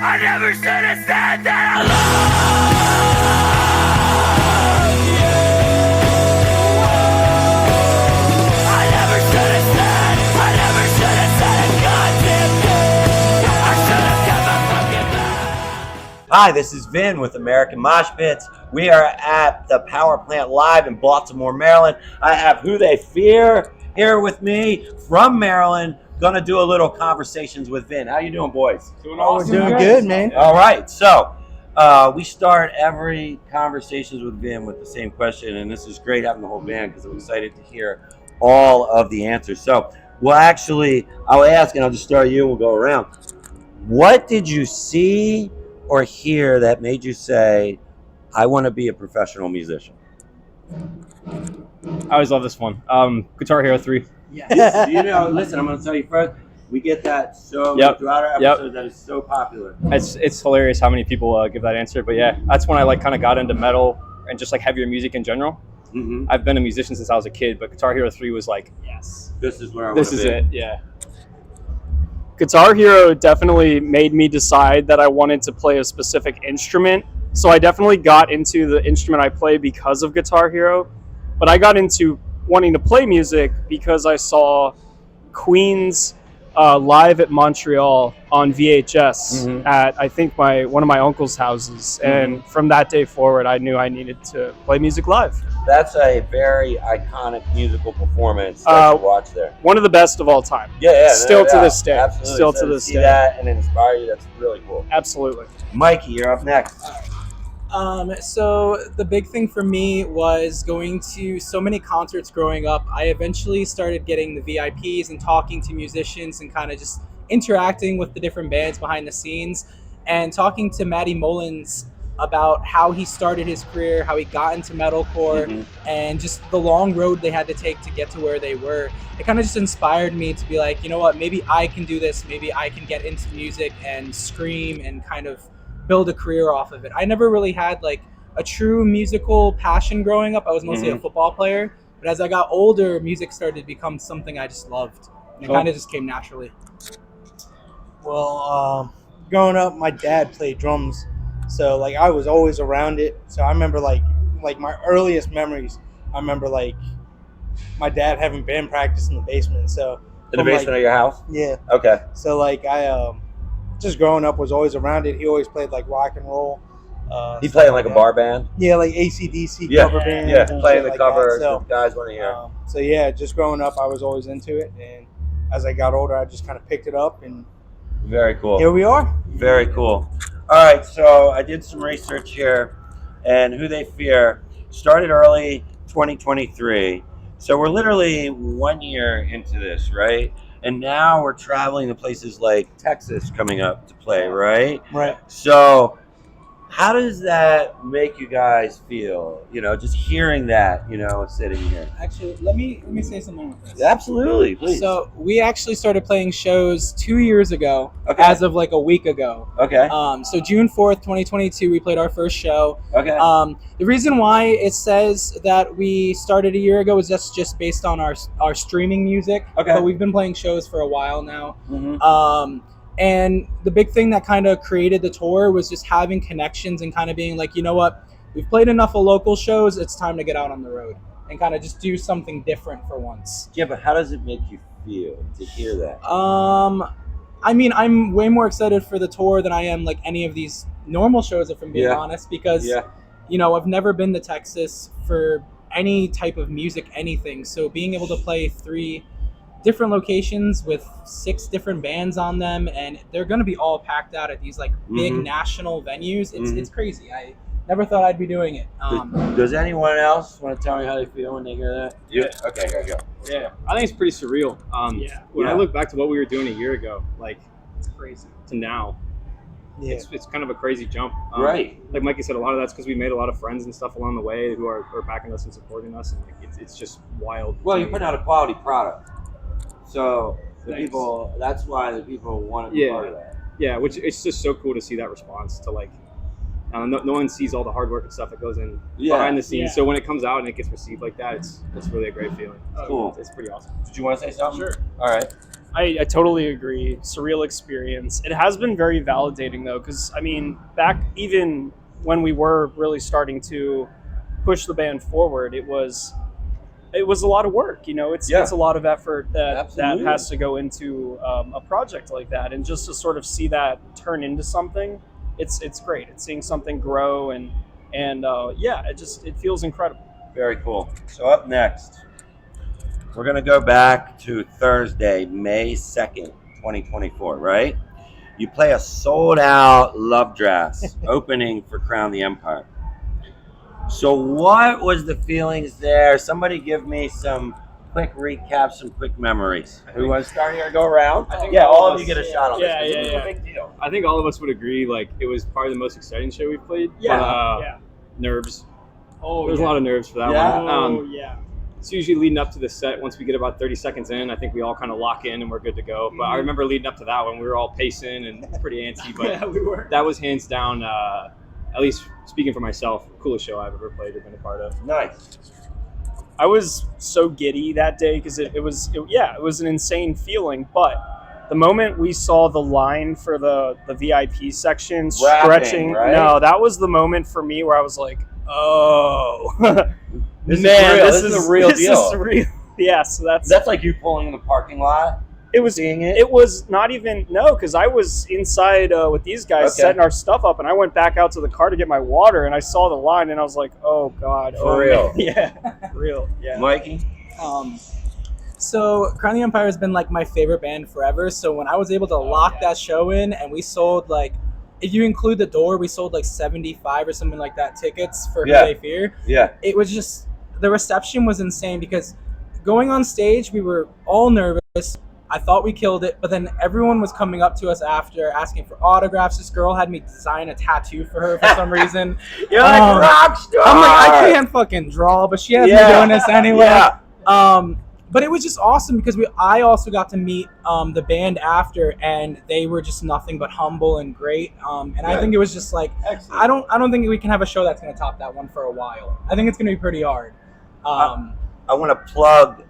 I never should have said that I love you. I never should have said, I never should have said a goddamn thing. I should have kept my fucking mouth. Hi, this is Vin with American Mosh Pits. We are at the Power Plant Live in Baltimore, Maryland. I have Who They Fear here with me from Maryland. Gonna do a little conversations with Vin. How you doing, boys? Doing awesome. We're doing good, man. All right, so we start every conversations with Vin with the same question, and this is great having the whole band because I'm excited to hear all of the answers. So, well, actually, I'll ask, and I'll just start you, and we'll go around. What did you see or hear that made you say, I want to be a professional musician? I always love this one. Guitar Hero 3. Yes. You know, listen, I'm going to tell you first, we get that throughout our episodes. That is so popular. It's hilarious how many people give that answer. But yeah, that's when I kind of got into metal and just heavier music in general. Mm-hmm. I've been a musician since I was a kid, but Guitar Hero 3 was yes. This is where I want to be. This is it, yeah. Guitar Hero definitely made me decide that I wanted to play a specific instrument. So I definitely got into the instrument I play because of Guitar Hero. But I got into wanting to play music because I saw Queen's live at Montreal on VHS at, I think, one of my uncle's houses. And from that day forward, I knew I needed to play music live. That's a very iconic musical performance that you watch there. One of the best of all time. Yeah. Still to this day. Absolutely. Still so to this see day. that and inspire you, that's really cool. Absolutely. Mikey, you're up next. So the big thing for me was going to so many concerts growing up. I eventually started getting the VIPs and talking to musicians and kind of just interacting with the different bands behind the scenes and talking to Matty Mullins about how he started his career, how he got into metalcore, and just the long road they had to take to get to where they were. It kind of just inspired me to be like, you know what, maybe I can do this. Maybe I can get into music and scream and kind of build a career off of it. I never really had like a true musical passion growing up. I was mostly a football player, but as I got older, music started to become something I just loved, and it kind of just came naturally. Well, growing up, my dad played drums, so like I was always around it. So I remember like my earliest memories. I remember like my dad having band practice in the basement. So In the basement of your house? Yeah. Okay. So like I just growing up was always around it. He always played like rock and roll. He played in like a bar band? Yeah, like AC/DC cover bands. Yeah, and playing shit the like covers that. So, that guys want to hear. so yeah, just growing up, I was always into it, and as I got older, I just kind of picked it up, and Very cool. here we are. Very cool. All right, so I did some research here, and Who They Fear started early 2023. So we're literally 1 year into this, right? And now we're traveling to places like Texas coming up to play, right? Right. So how does that make you guys feel? You know, just hearing that, you know, sitting here. Actually, let me say something with this. Absolutely, please. So we actually started playing shows 2 years ago, Okay. as of like a week ago. Okay. So June 4th, 2022, we played our first show. Okay. The reason why it says that we started a year ago is just based on our streaming music. Okay. But we've been playing shows for a while now. Mhm. And the big thing that kind of created the tour was just having connections and kind of being like, you know what, we've played enough of local shows. It's time to get out on the road and kind of just do something different for once. Yeah, but how does it make you feel to hear that? I mean, I'm way more excited for the tour than I am like any of these normal shows, if I'm being honest, because, you know, I've never been to Texas for any type of music, anything. So being able to play 3 different locations with 6 different bands on them, and they're going to be all packed out at these like big national venues. It's crazy. I never thought I'd be doing it. Does anyone else want to tell me how they feel when they hear that? Yeah. Okay, here we go. Yeah, I think it's pretty surreal. When I look back to what we were doing a year ago, like It's crazy. to now, Yeah. it's kind of a crazy jump. Right. Like Mikey said, a lot of that's because we made a lot of friends and stuff along the way who are backing us and supporting us, and like, it's just wild. Well, you're putting out a quality product. So the Thanks. people, that's why the people want to be part of that. Yeah, which it's just so cool to see that response to like, no one sees all the hard work and stuff that goes in behind the scenes. Yeah. So when it comes out and it gets received like that, it's really a great feeling. Cool. It's pretty awesome. Did you want to say something? Sure. All right. I totally agree. Surreal experience. It has been very validating though, because I mean, back even when we were really starting to push the band forward, it was a lot of work. You know, it's a lot of effort that Absolutely. has to go into a project like that, and just to sort of see that turn into something, it's great. It's seeing something grow, and yeah, it feels incredible. Very cool. So up next, we're gonna go back to Thursday, May 2nd, 2024. Right? You play a sold-out Love Drafts opening for Crown the Empire. So what was the feelings there? Somebody give me some quick recap, some quick memories. Who wants to start here? Go around. I think Yeah, all all of of you us- get a shot on this. Yeah, 'cause yeah, this is yeah. a big deal. I think all of us would agree, like, it was probably the most exciting show we've played. Yeah. But, Yeah. nerves. Oh, There's a lot of nerves for that Yeah. one. Oh yeah. It's usually leading up to the set. Once we get about 30 seconds in, I think we all kind of lock in and we're good to go. But I remember leading up to that one, we were all pacing and pretty antsy. But Yeah, we were. that was hands down, at least speaking for myself, coolest show I've ever played or been a part of. Nice. I was so giddy that day because it was an insane feeling. But the moment we saw the line for the VIP section stretching, right? no, that was the moment for me where I was like, oh, This is man, real. this This is a real this deal. is real. Yeah, so That's like you pulling in the parking lot. it was. Seeing it. It was not even because I was inside with these guys Okay. setting our stuff up, and I went back out to the car to get my water, and I saw the line, and I was like, "Oh God, For oh, real. man." Yeah, for real, yeah." Mikey. So Crown the Empire has been like my favorite band forever. So when I was able to lock that show in, and we sold like, if you include the door, we sold like 75 or something like that tickets for Who Yeah. They Fear. Yeah. It was just, the reception was insane because going on stage, we were all nervous. I thought we killed it, but then everyone was coming up to us after asking for autographs. This girl had me design a tattoo for her for some reason. You're like Um, rock star. I'm like, I can't fucking draw, but she has me Yeah. doing this anyway. Yeah. But it was just awesome because I also got to meet the band after, and they were just nothing but humble and great. And I Good. think it was just like, Excellent. I don't think we can have a show that's going to top that one for a while. I think it's going to be pretty hard. I want to plug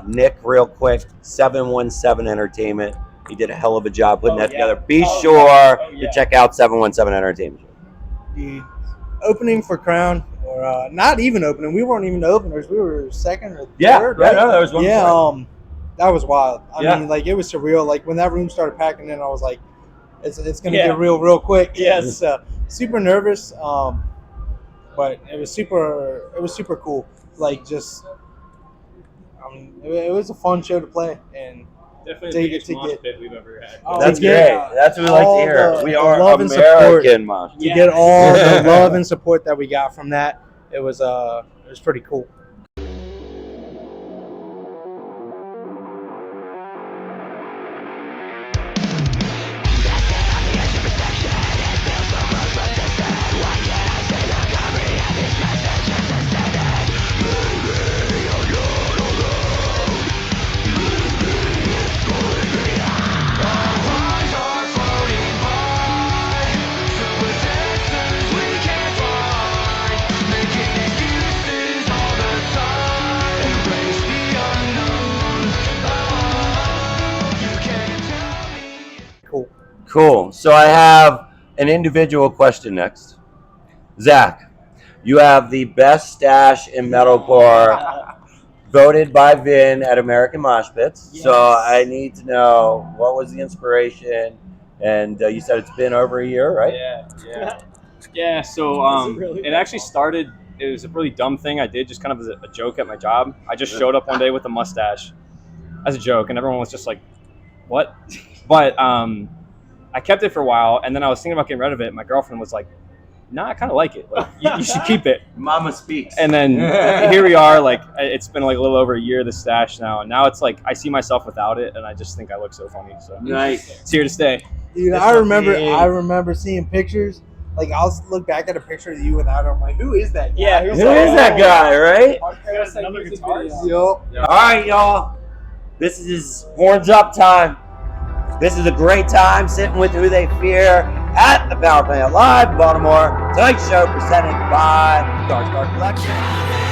Nick real quick. 717 Entertainment. He did a hell of a job putting Oh, that yeah. together. Be Oh, sure yeah. Oh, yeah. to check out 717 Entertainment. The opening for Crown, or not even opening. We weren't even the openers. We were second or third, right? no, there was one. Yeah, before. that was wild. I Yeah. mean, like, it was surreal. Like, when that room started packing in, I was like, it's gonna Yeah. get real quick. Yes. Super nervous. But it was super cool. Like, just, I mean, it was a fun show to play, and Definitely To- the biggest to mosh get- pit we've ever had. Oh, That's to get, great. That's what we like to all hear. the- We the are love and support. American mosh. to get all the love and support that we got from that, it was pretty cool. Cool. Cool. So I have an individual question next. Zach, you have the best stash in metalcore voted by Vin at American Mosh Pits. So Yes. I need to know what was the inspiration. And you said it's been over a year, right? Yeah. So Is it really it that actually long? started. It was a really dumb thing I did, just kind of as a joke at my job. I just showed up one day with a mustache, as a joke, and everyone was just like, "What?" But I kept it for a while, and then I was thinking about getting rid of it. My girlfriend was like, "Nah, I kind of like it. Like, you should keep it." Mama speaks. And then here we are. Like, it's been like a little over a year, this stash now, and now it's like I see myself without it, and I just think I look so funny. So Nice. it's here to stay. Dude, It's I remember fucking- seeing pictures. Like, I'll look back at a picture of you without it. I'm like, who is that guy? Yeah, Who is that guy, right? Another guitar. Yup. All right, y'all. This is horns up time. This is a great time sitting with Who They Fear at the Power Plant Live, Baltimore. Tonight's show presented by Dark Collection.